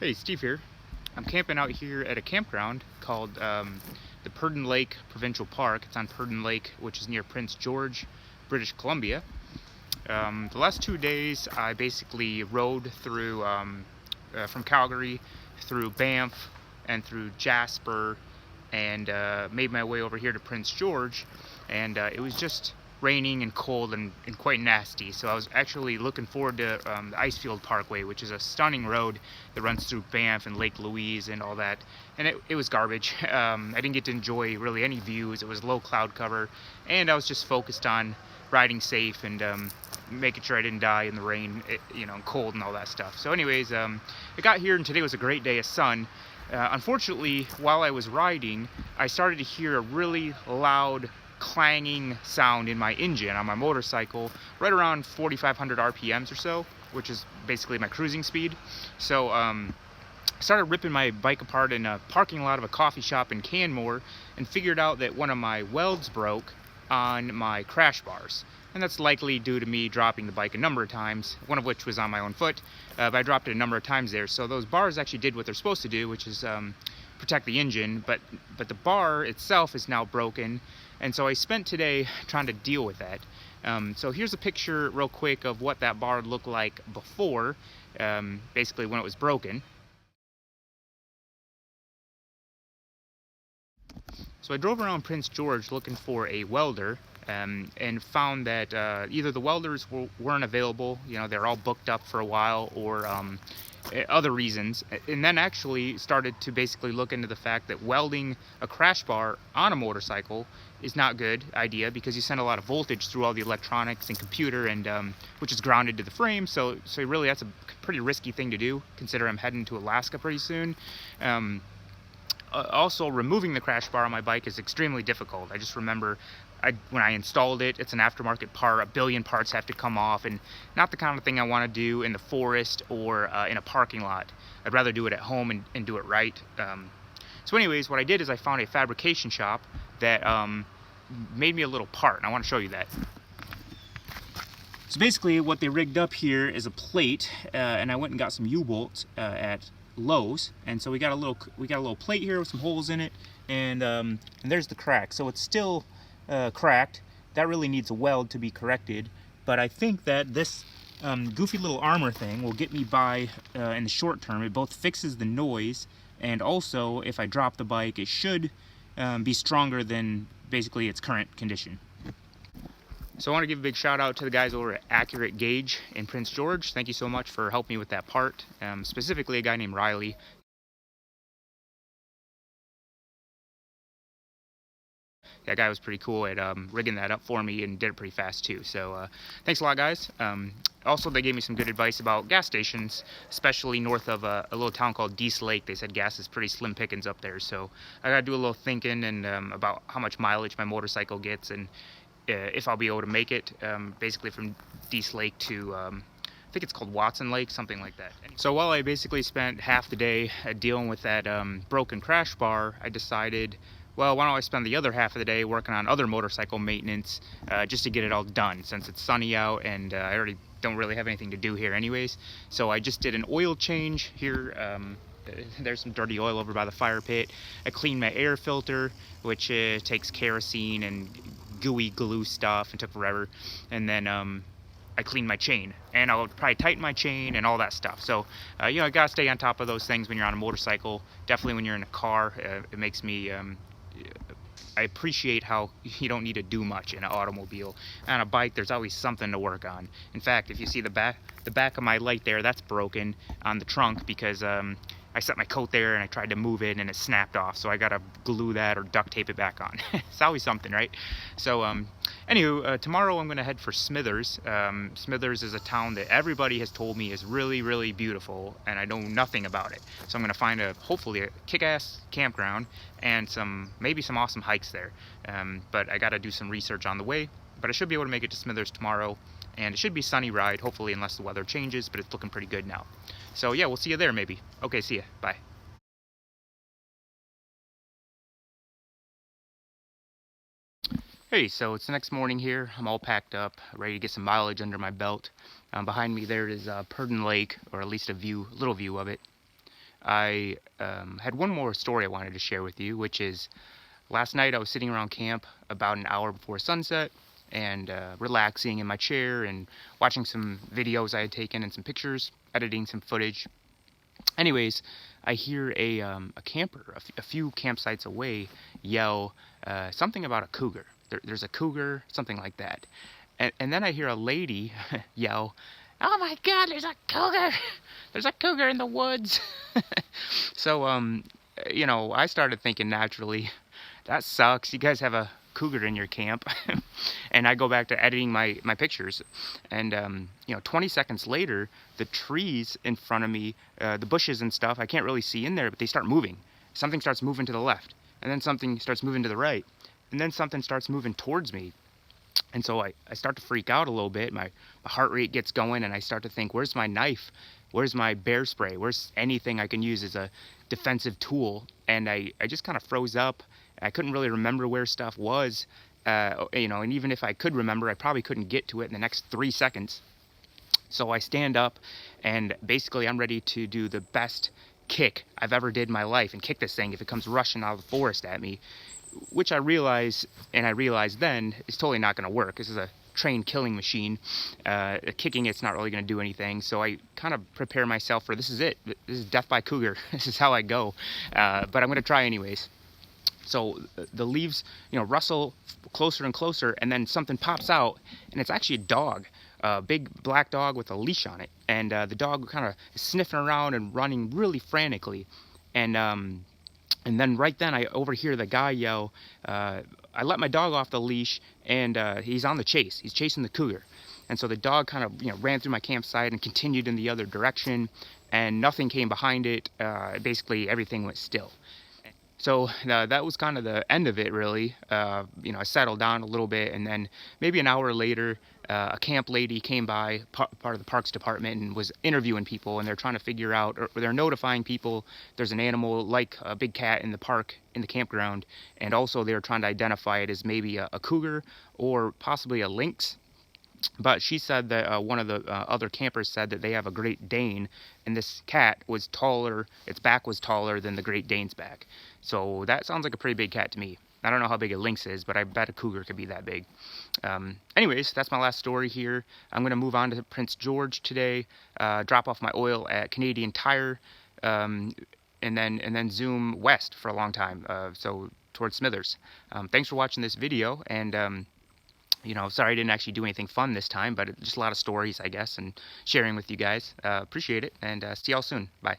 Hey, Steve here. I'm camping out here at a campground called the Purdon Lake Provincial Park. It's on Purdon Lake, which is near Prince George, British Columbia. The last 2 days I basically rode through from Calgary through Banff and through Jasper and made my way over here to Prince George, and it was just raining and cold and quite nasty. So I was actually looking forward to the Icefield Parkway, which is a stunning road that runs through Banff and Lake Louise and all that, and it was garbage. I didn't get to enjoy really any views. It was low cloud cover, and I was just focused on riding safe and making sure I didn't die in the rain, and cold and all that stuff. So anyways, I got here and today was a great day of sun. Unfortunately, while I was riding, I started to hear a really loud clanging sound in my engine on my motorcycle right around 4,500 RPMs or so, which is basically my cruising speed. So I started ripping my bike apart in a parking lot of a coffee shop in Canmore and figured out that one of my welds broke on my crash bars. And that's likely due to me dropping the bike a number of times, one of which was on my own foot, but I dropped it a number of times there. So those bars actually did what they're supposed to do, which is protect the engine, but the bar itself is now broken, and so I spent today trying to deal with that. So here's a picture real quick of what that bar looked like before, basically when it was broken. So I drove around Prince George looking for a welder, and found that either the welders weren't available, they're all booked up for a while, or other reasons, and then actually started to basically look into the fact that welding a crash bar on a motorcycle is not a good idea, because you send a lot of voltage through all the electronics and computer, and which is grounded to the frame, so really that's a pretty risky thing to do, considering I'm heading to Alaska pretty soon. Also, removing the crash bar on my bike is extremely difficult. I just remember when I installed it, it's an aftermarket part, a billion parts have to come off, and not the kind of thing I want to do in the forest or in a parking lot. I'd rather do it at home and do it right. So anyways, what I did is I found a fabrication shop that made me a little part, and I want to show you that. So basically what they rigged up here is a plate, and I went and got some U-bolts at Lowe's, and so we got a little plate here with some holes in it, and there's the crack. So it's still cracked. That really needs a weld to be corrected, but I think that this goofy little armor thing will get me by in the short term. It both fixes the noise, and also if I drop the bike, it should be stronger than basically its current condition. So I want to give a big shout out to the guys over at Accurate Gauge in Prince George. Thank you so much for helping me with that part, specifically a guy named Riley. That guy was pretty cool at rigging that up for me and did it pretty fast too. So thanks a lot, guys. Also, they gave me some good advice about gas stations, especially north of a little town called Dease Lake. They said gas is pretty slim pickings up there. So I got to do a little thinking and about how much mileage my motorcycle gets, and if I'll be able to make it basically from Dease Lake to I think it's called Watson Lake, something like that. So while I basically spent half the day dealing with that broken crash bar, I decided, well, why don't I spend the other half of the day working on other motorcycle maintenance just to get it all done, since it's sunny out and I already don't really have anything to do here anyways. So I just did an oil change here. There's some dirty oil over by the fire pit. I cleaned my air filter, which takes kerosene and gooey glue stuff and took forever. And then I cleaned my chain, and I'll probably tighten my chain and all that stuff. So you gotta stay on top of those things when you're on a motorcycle. Definitely when you're in a car, it makes me I appreciate how you don't need to do much in an automobile. On a bike, there's always something to work on. In fact, if you see the back of my light there, that's broken on the trunk because I set my coat there and I tried to move it and it snapped off, so I gotta glue that or duct tape it back on. It's always something, right? So anywho, tomorrow I'm gonna head for Smithers. Smithers is a town that everybody has told me is really, really beautiful, and I know nothing about it. So I'm gonna find hopefully a kick-ass campground and maybe some awesome hikes there. But I gotta do some research on the way, but I should be able to make it to Smithers tomorrow. And it should be a sunny ride, hopefully, unless the weather changes, but it's looking pretty good now. So yeah, we'll see you there maybe. Okay, see ya. Bye. Hey, so it's the next morning here. I'm all packed up, ready to get some mileage under my belt. Behind me there is Purdon Lake, or at least a little view of it. I had one more story I wanted to share with you, which is last night I was sitting around camp about an hour before sunset and relaxing in my chair and watching some videos I had taken and some pictures, editing some footage. Anyways, I hear a camper a few campsites away yell something about a cougar. There's a cougar, something like that. And then I hear a lady yell, "Oh my God, there's a cougar! There's a cougar in the woods!" So, I started thinking naturally, that sucks. You guys have a cougar in your camp. And I go back to editing my pictures. And, 20 seconds later, the trees in front of me, the bushes and stuff, I can't really see in there, but they start moving. Something starts moving to the left, and then something starts moving to the right, and then something starts moving towards me. And so I start to freak out a little bit. My heart rate gets going, and I start to think, where's my knife? Where's my bear spray? Where's anything I can use as a defensive tool? And I just kind of froze up. I couldn't really remember where stuff was. And even if I could remember, I probably couldn't get to it in the next 3 seconds. So I stand up, and basically I'm ready to do the best kick I've ever did in my life and kick this thing if it comes rushing out of the forest at me, which I realized then, is totally not going to work. This is a trained killing machine. Kicking it's not really going to do anything. So I kind of prepare myself for, this is it. This is death by cougar. This is how I go. But I'm going to try anyways. So the leaves, rustle closer and closer, and then something pops out, and it's actually a dog. A big black dog with a leash on it. And the dog kind of is sniffing around and running really frantically. And then right then I overhear the guy yell, I let my dog off the leash, and he's on the chase. He's chasing the cougar. And so the dog kind of ran through my campsite and continued in the other direction, and nothing came behind it. Basically everything went still. So that was kind of the end of it, really. I settled down a little bit, and then maybe an hour later, a camp lady came by, part of the parks department, and was interviewing people, and they're trying to figure out, or they're notifying people there's an animal like a big cat in the park, in the campground, and also they're trying to identify it as maybe a cougar or possibly a lynx. But she said that one of the other campers said that they have a Great Dane, and this cat was taller, its back was taller than the Great Dane's back. So that sounds like a pretty big cat to me. I don't know how big a lynx is, but I bet a cougar could be that big. Anyways, that's my last story here. I'm going to move on to Prince George today, drop off my oil at Canadian Tire, and then zoom west for a long time, so towards Smithers. Thanks for watching this video, and sorry I didn't actually do anything fun this time, but just a lot of stories, I guess, and sharing with you guys. Appreciate it, and see y'all soon. Bye.